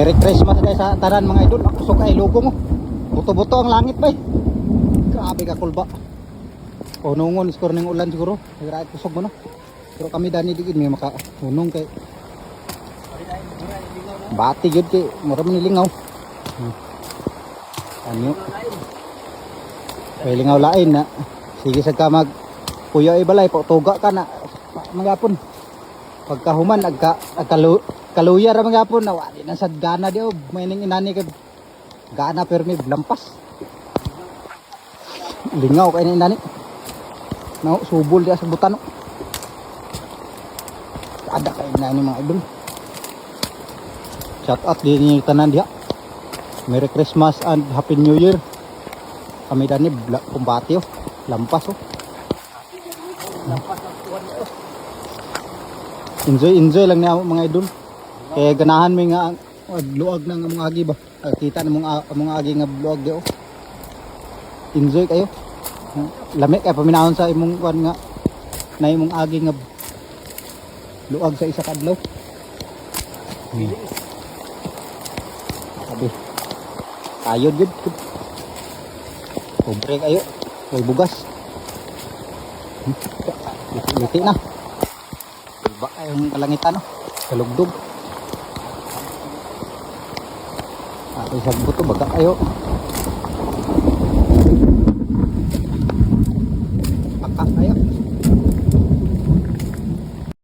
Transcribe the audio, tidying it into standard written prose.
Merry Christmas guys sa tanan mga idol. Kusog ay logo mo. Buto-buto ang langit ba eh. Grabe ka kulba. O nungon score ng ulan siguro. Grabe kusog mo no. Pero kami dani digid may maka hunong kay bati gyud kay mura man nilingaw. Anyo. Kay lingaw lain na. Sige sa kamag puyo ay balay po tuga ka na magapon. Pagkahuman kaluya ra magapon na wali na sad gana di og may ning inani kay gana pero may lampas. Lingaw kay inani. No, subol dia sa butan. Ada kay inani mga idol. Shout out din ni tanan dia. Merry Christmas and Happy New Year. Kami dani kumbati oh. Lampas oh. Enjoy lang niya mga idol. Kaya ganahan mo nga luag ng mga agi ba. Kita na mga agi nga luag di oh. Enjoy kayo. Lamig kay paminahon sa imong kwan nga na imong agi nga luag sa isa kadlaw. Sabi. Ayod gud. Pobre kayo. May bugas. Liti na. Iba yung kalangitan no. Kalugdog. At isang buto baga kayo.